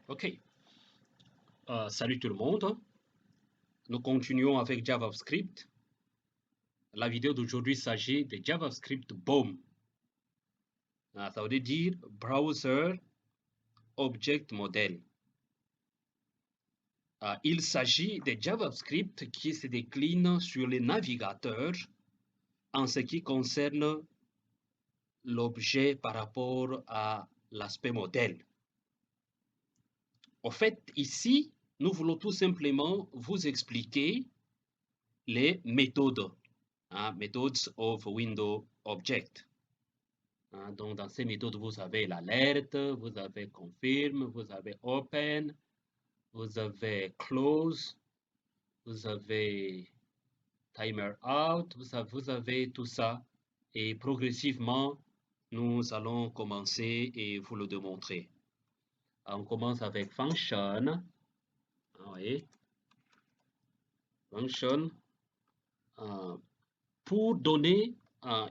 OK. Salut tout le monde. Nous continuons avec JavaScript. La vidéo d'aujourd'hui s'agit de JavaScript BOM. Ça veut dire Browser Object Model. Il s'agit de JavaScript qui se décline sur les navigateurs en ce qui concerne l'objet par rapport à l'aspect modèle. En fait, ici, nous voulons tout simplement vous expliquer les méthodes, methods of window object. Donc, dans ces méthodes, vous avez l'alerte, vous avez confirm, vous avez open, vous avez close, vous avez timer out, vous avez tout ça. Et progressivement, nous allons commencer et vous le démontrer. On commence avec function. Oui. Function. Pour donner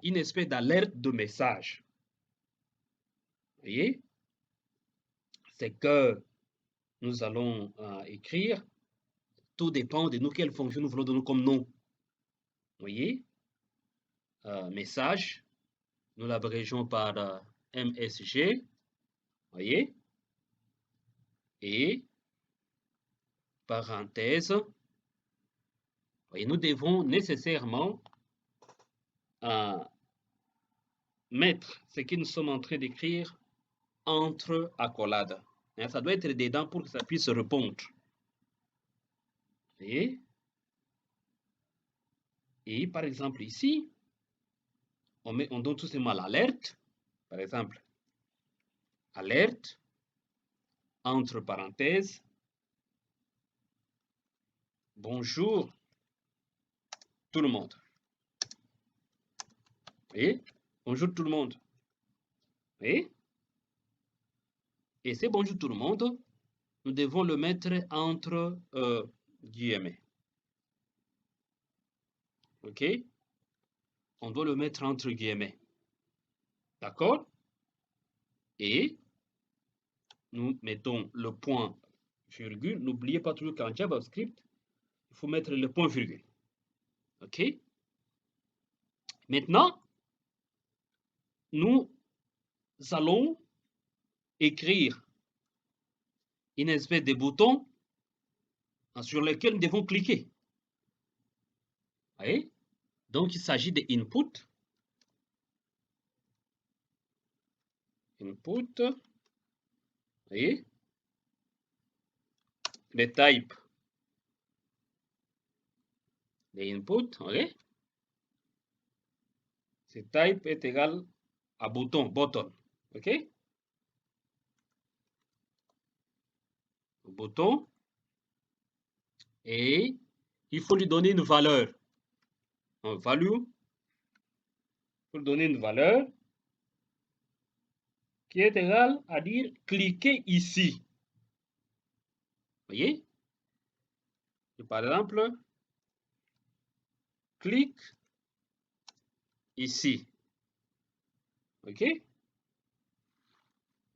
une espèce d'alerte de message. Vous voyez? C'est que nous allons écrire. Tout dépend de nous, quelle fonction nous voulons donner comme nom. Vous voyez? Message, nous l'abrégeons par MSG. Vous voyez? Et parenthèse. Vous voyez, nous devons nécessairement mettre ce que nous sommes en train d'écrire entre accolades. Ça doit être dedans pour que ça puisse répondre. Vous voyez? Et par exemple ici, on donne tout simplement l'alerte. Par exemple, alerte, entre parenthèses, bonjour tout le monde. Vous voyez? Bonjour tout le monde. Vous voyez? Et c'est bonjour tout le monde, nous devons le mettre entre guillemets. OK? On doit le mettre entre guillemets. D'accord? Et nous mettons le point virgule. N'oubliez pas toujours qu'en JavaScript, il faut mettre le point virgule. OK? Maintenant, nous allons écrire une espèce de bouton sur lequel nous devons cliquer. Vous voyez? Donc, il s'agit de input. Input. Vous voyez? Le type de input. OK? Ce type est égal à bouton. OK? Bouton. Et il faut lui donner une valeur. Un value. Il faut lui donner une valeur qui est égale à dire cliquez ici. Vous voyez? Et par exemple, clique ici. OK?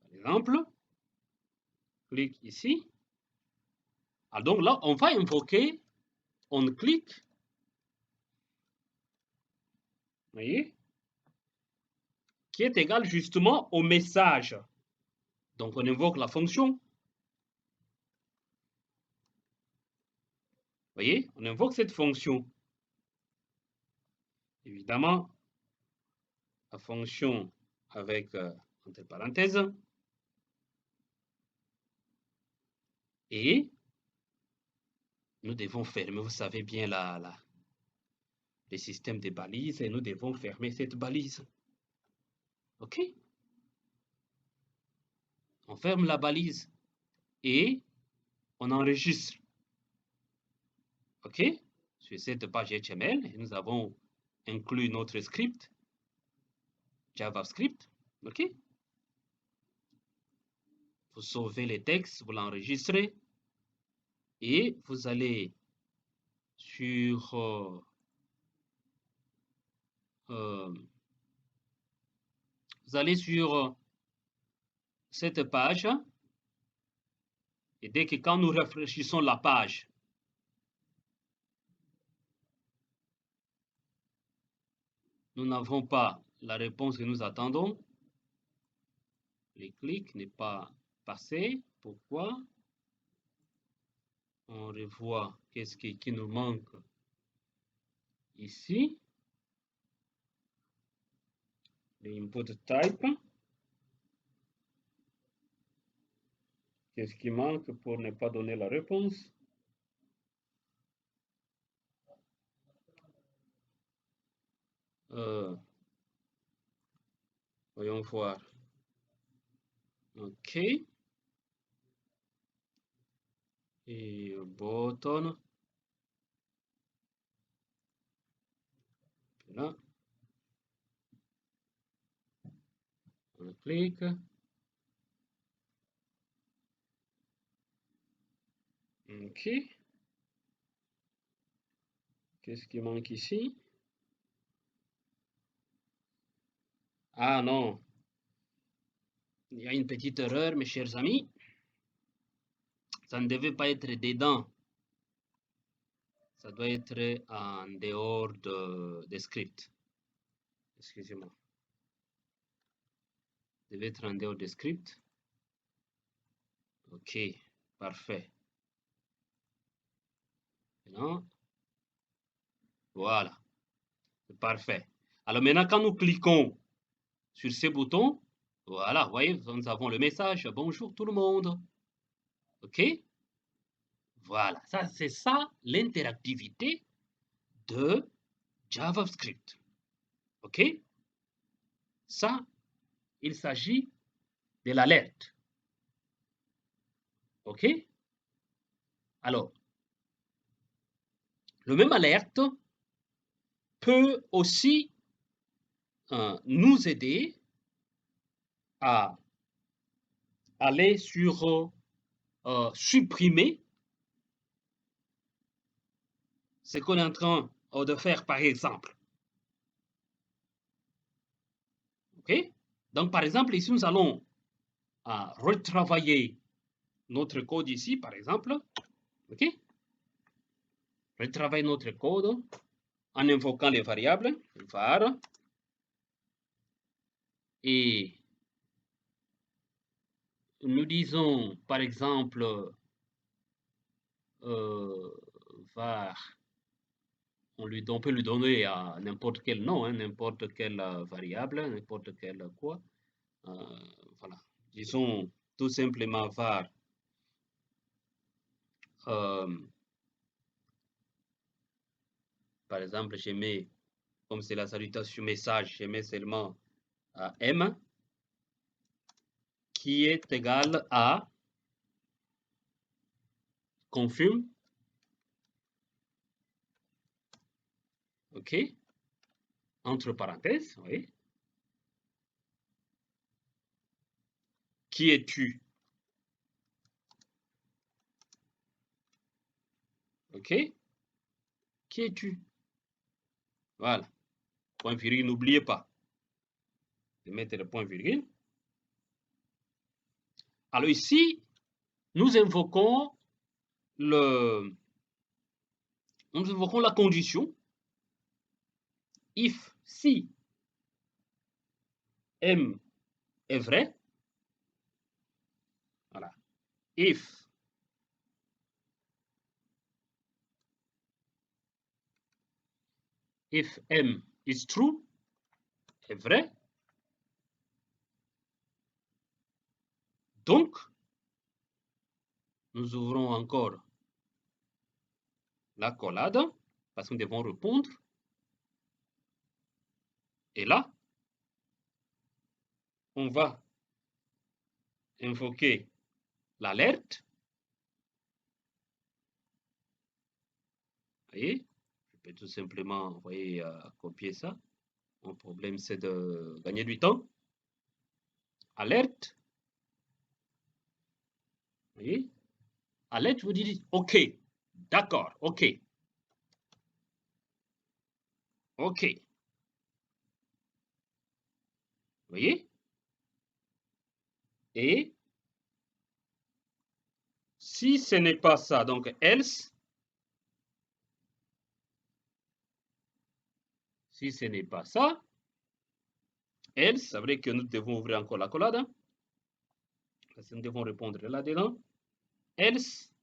Par exemple, clique ici. Alors donc là, on va invoquer on clique. Vous voyez? Qui est égal justement au message. Donc on invoque la fonction. Vous voyez? On invoque cette fonction. Évidemment, la fonction avec entre parenthèses. Et nous devons fermer, vous savez bien, le système de balises, et nous devons fermer cette balise. OK? On ferme la balise et on enregistre. OK? Sur cette page HTML, nous avons inclus notre script, JavaScript. OK? Vous sauvez les textes, vous l'enregistrez et vous allez sur cette page Et dès que quand nous rafraîchissons la page, nous n'avons pas la réponse que nous attendons, le clic n'est pas passé. Pourquoi? On revoit qu'est-ce qui nous manque ici. L'input type. Qu'est-ce qui manque pour ne pas donner la réponse? Voyons voir. OK. Et button. Là. On clique. OK. Qu'est-ce qui manque ici? Ah non. Il y a une petite erreur, mes chers amis. Ça ne devait pas être dedans. Ça doit être en dehors des scripts. Excusez-moi. Ça devait être en dehors des scripts. OK. Parfait. Non. Voilà. C'est parfait. Alors maintenant, quand nous cliquons sur ces boutons, voilà, vous voyez, nous avons le message « Bonjour tout le monde ». OK? Voilà, ça c'est ça l'interactivité de JavaScript. OK? Ça, il s'agit de l'alerte. OK? Alors, le même alerte peut aussi nous aider à aller sur supprimer ce qu'on est en train de faire, par exemple. OK? Donc, par exemple, ici, nous allons retravailler notre code ici, par exemple. OK? Retravailler notre code en invoquant les variables var et nous disons, par exemple, var, on peut lui donner à n'importe quel nom, hein, n'importe quelle variable, n'importe quelle quoi. Voilà. Disons tout simplement var. Par exemple, je mets, comme c'est la salutation message, je mets seulement M qui est égal à confirm. OK? Entre parenthèses, oui. Qui es-tu? OK? Qui es-tu? Voilà. Point virgule, n'oubliez pas de mettre le point virgule. Alors ici, nous invoquons la condition if si M est vrai. Voilà. If M is true, est vrai. Donc, nous ouvrons encore l'accolade parce que nous devons répondre. Et là, on va invoquer l'alerte. Vous voyez, je peux tout simplement envoyer copier ça. Mon problème, c'est de gagner du temps. Alerte. Vous voyez, alerte, vous dites OK. D'accord, OK. OK. Vous voyez? Et si ce n'est pas ça, donc else, si ce n'est pas ça, else, ça veut dire que nous devons ouvrir encore la collade, hein, parce que nous devons répondre là-dedans, else,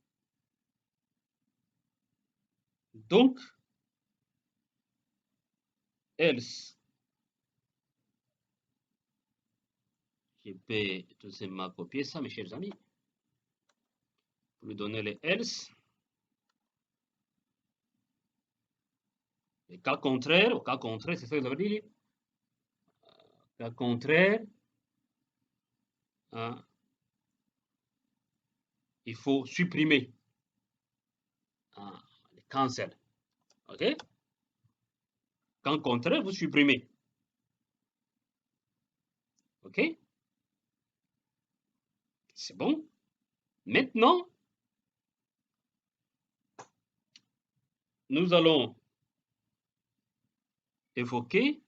donc, else, je peux tout simplement copier ça, mes chers amis, pour lui donner les else. Le cas contraire, au cas contraire, c'est ça que ça veut dire. Cas contraire, hein, il faut supprimer. Hein, cancel. OK? Cas contraire, vous supprimez. OK? C'est bon. Maintenant, nous allons évoquer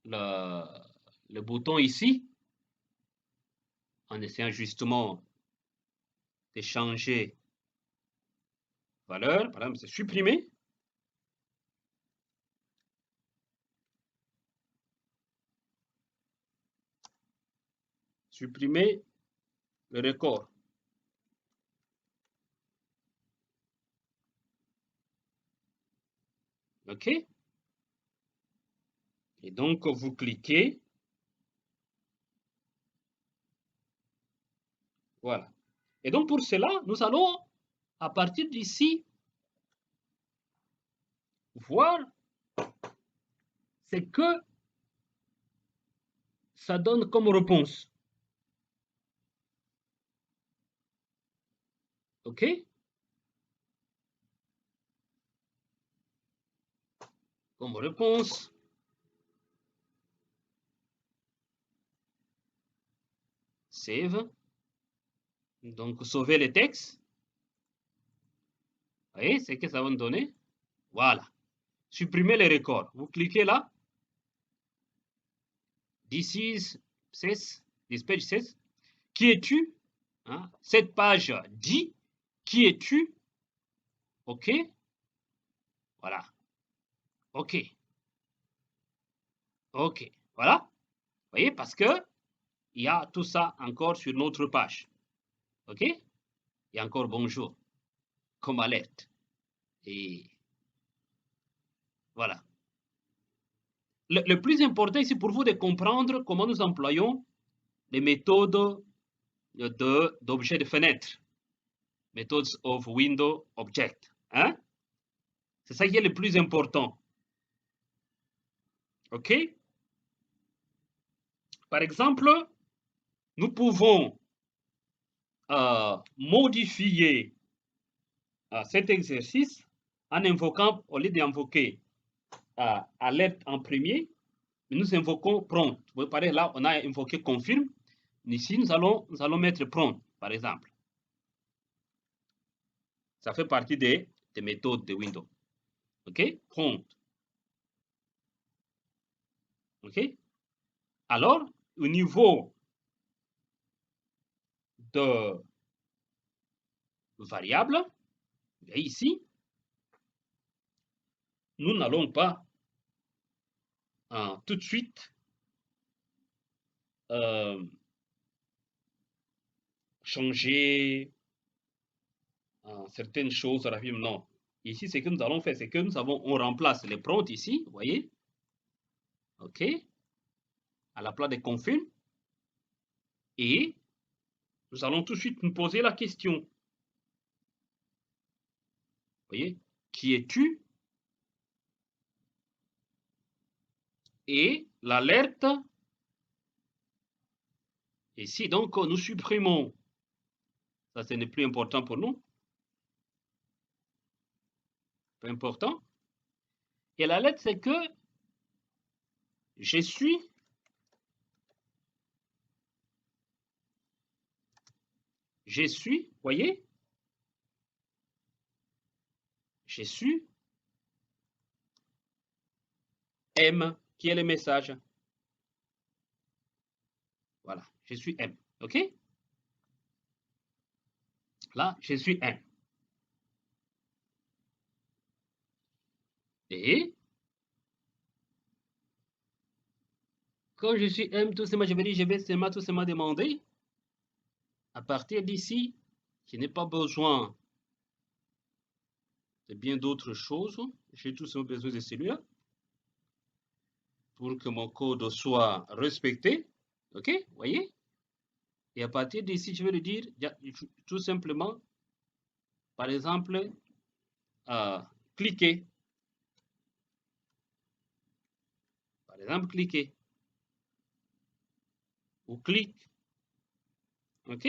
le bouton ici, en essayant justement de changer valeur. Par exemple, c'est supprimer. Supprimer le record. OK? Et donc, vous cliquez. Voilà. Et donc, pour cela, nous allons, à partir d'ici, voir ce que ça donne comme réponse. OK? Comme réponse. Save. Donc, sauver le texte. Vous voyez ce que ça va nous donner? Voilà. Supprimer les records. Vous cliquez là. This is says, this page says, qui es-tu? Hein? Cette page dit, qui es-tu? OK? Voilà. OK. OK. Voilà. Vous voyez, parce que il y a tout ça encore sur notre page. OK? Et encore bonjour, comme alerte. Et voilà. Le plus important ici pour vous de comprendre comment nous employons les méthodes d'objets de fenêtre. Methods of window object. Hein? C'est ça qui est le plus important. OK? Par exemple, nous pouvons modifier cet exercice en invoquant, au lieu d'invoquer alerte en premier, nous invoquons prompt. Vous voyez, pareil, là, on a invoqué confirme. Ici, nous allons mettre prompt, par exemple. Ça fait partie des méthodes de Windows. OK? Prompt. OK? Alors, au niveau de variable, ici, nous n'allons pas tout de suite changer certaines choses rapidement. Non. Ici, ce que nous allons faire, c'est que on remplace les prompts ici, vous voyez? OK? À la place de confirm. Et nous allons tout de suite nous poser la question. Vous voyez? Qui es-tu? Et l'alerte. Ici, donc, nous supprimons. Ça, ce n'est plus important pour nous. Peu important. Et l'alerte, c'est que je suis voyez, je suis M, qui est le message. Voilà, je suis M. OK? Là, je suis M. Et quand je suis M, tout simplement, je vais dire, je vais seulement tout simplement demander, à partir d'ici, je n'ai pas besoin de bien d'autres choses. J'ai tout simplement besoin de celui-là pour que mon code soit respecté. OK? Vous voyez? Et à partir d'ici, je vais lui dire tout simplement, par exemple, cliquer. Par exemple, cliquer. Ou clique. OK?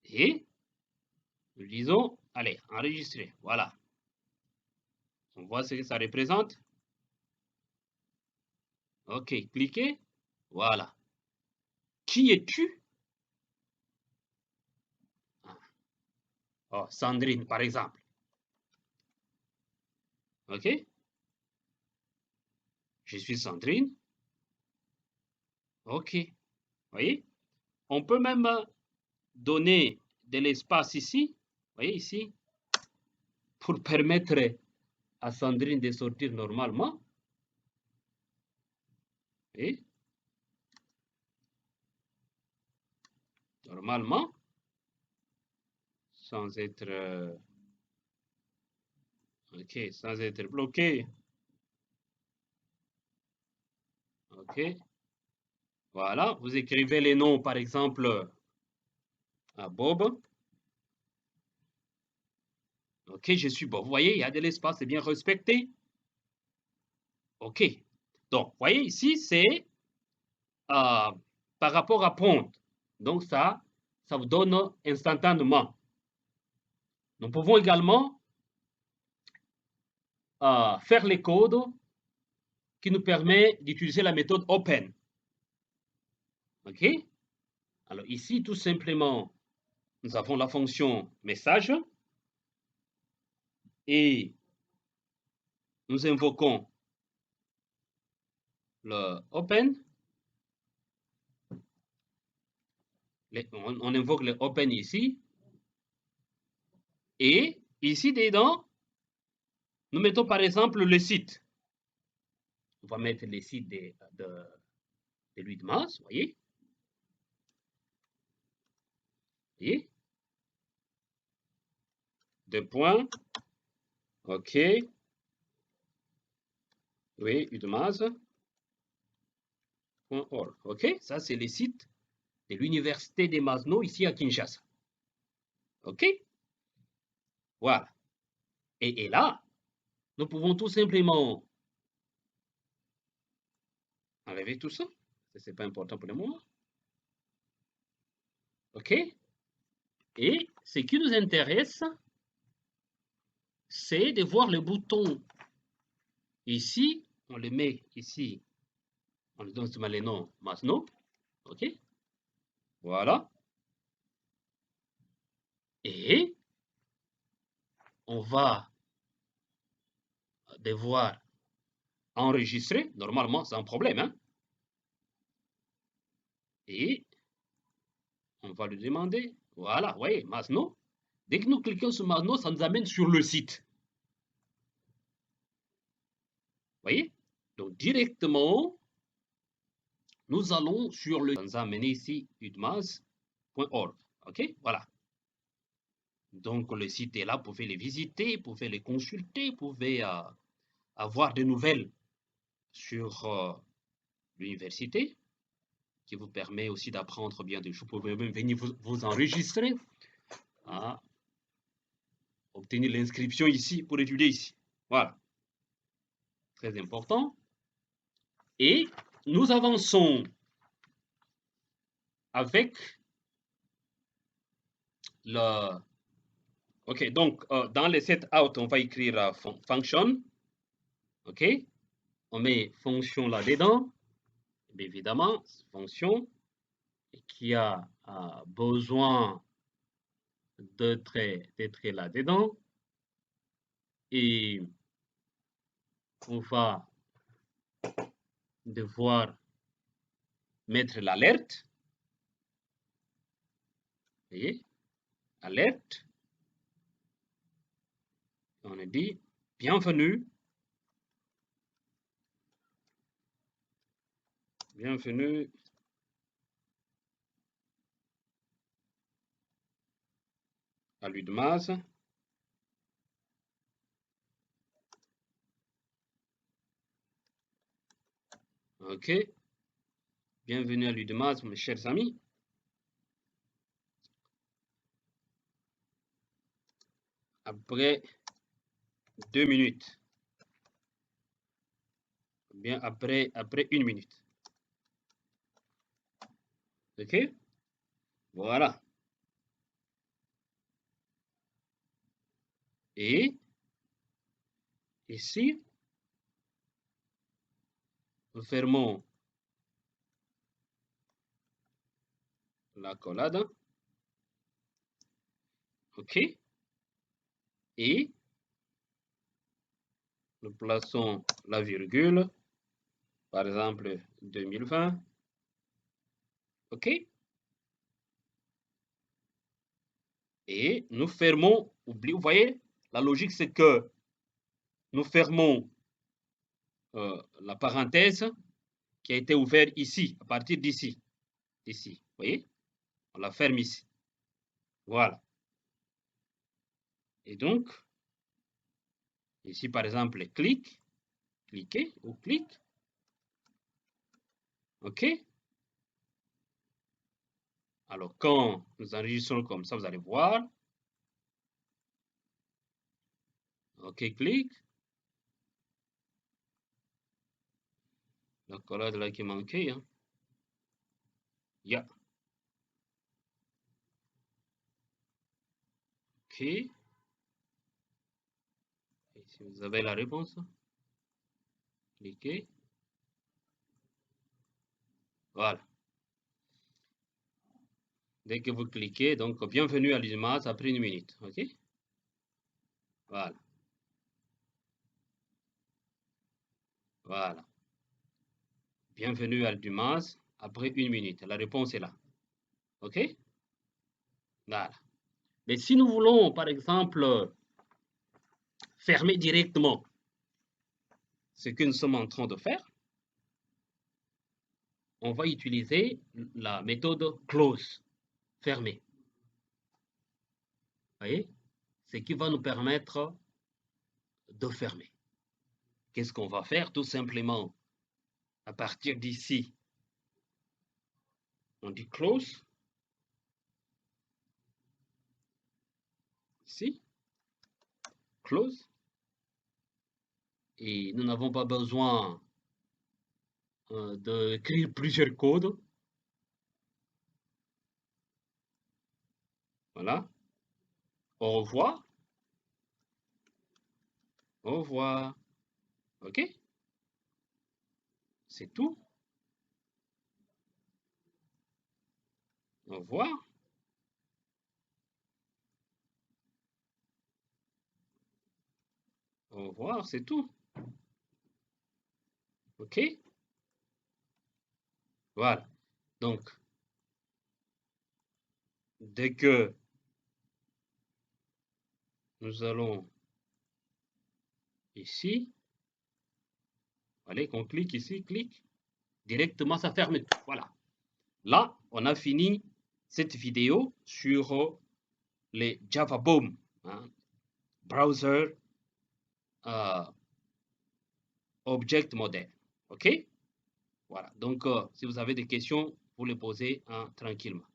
Et nous disons, allez, enregistrer. Voilà. On voit ce que ça représente. OK, cliquez. Voilà. Qui es-tu? Oh, Sandrine, par exemple. OK? Je suis Sandrine. OK. Vous voyez? On peut même donner de l'espace ici. Vous voyez ici? Pour permettre à Sandrine de sortir normalement. Et normalement, sans être OK, sans être bloqué. OK. Voilà, vous écrivez les noms, par exemple, à Bob. OK, je suis Bob. Vous voyez, il y a de l'espace, c'est bien respecté. OK. Donc, vous voyez ici, c'est par rapport à prompt. Donc, ça vous donne instantanément. Nous pouvons également faire les codes qui nous permet d'utiliser la méthode open. OK? Alors ici, tout simplement, nous avons la fonction message et nous invoquons le open. On invoque le open ici. Et ici dedans, nous mettons par exemple le site. On va mettre le site de l'UDMAS, vous voyez? Et deux points. OK. Oui, udmas.org. OK, ça c'est le site de l'université de Masno ici à Kinshasa. OK? Voilà. Et là, nous pouvons tout simplement enlever tout ça. Ce n'est pas important pour le moment. OK? Et ce qui nous intéresse, c'est de voir le bouton ici. On le met ici. On lui donne seulement le nom Masno. OK? Voilà. Et on va devoir enregistrer, normalement, sans problème. Hein? Et on va lui demander, voilà, vous voyez, Masno. Dès que nous cliquons sur Masno, ça nous amène sur le site. Vous voyez? Donc, directement, nous allons sur le... Ça nous a amené ici, udmas.org. OK? Voilà. Donc, le site est là, vous pouvez les visiter, vous pouvez les consulter, vous pouvez avoir des nouvelles sur l'université, qui vous permet aussi d'apprendre bien des choses. Vous pouvez même venir vous enregistrer, obtenir l'inscription ici pour étudier ici. Voilà. Très important. Et nous avançons avec le... OK, donc dans les set out, on va écrire function. OK, on met fonction là-dedans. Évidemment, fonction qui a besoin d'être là-dedans. Et on va devoir mettre l'alerte. Vous voyez, alerte. On dit bienvenue. Bienvenue à l'UDMAS. OK. Bienvenue à l'UDMAS, mes chers amis. Après 2 minutes. Bien après 1 minute. OK? Voilà. Et ici, nous fermons l'accolade. OK? Et nous plaçons la virgule, par exemple 2020. OK? Et nous fermons, vous voyez, la logique c'est que nous fermons la parenthèse qui a été ouverte ici, à partir d'ici. Ici, vous voyez? On la ferme ici. Voilà. Et donc, ici par exemple, cliquez ou clique. OK? Alors, quand nous enregistrons comme ça, vous allez voir. OK, clique. La collade là qui manquait. Hein. Yeah. OK. Et si vous avez la réponse, cliquez. Voilà. Dès que vous cliquez, donc bienvenue à l'UDMAS après 1 minute. OK? Voilà. Voilà. Bienvenue à l'UDMAS après 1 minute. La réponse est là. OK? Voilà. Mais si nous voulons, par exemple, fermer directement ce que nous sommes en train de faire, on va utiliser la méthode close, fermer. Vous voyez? Ce qui va nous permettre de fermer. Qu'est-ce qu'on va faire? Tout simplement, à partir d'ici, on dit close. Ici, close. Et nous n'avons pas besoin d'écrire plusieurs codes. Voilà. Au revoir. Au revoir. OK? C'est tout. Au revoir. Au revoir, c'est tout. OK? Voilà. Donc, dès que nous allons ici, allez, qu'on clique ici, clique, directement, ça ferme tout. Voilà. Là, on a fini cette vidéo sur les Java Boom, hein, browser object model. OK? Voilà. Donc, si vous avez des questions, vous les posez tranquillement.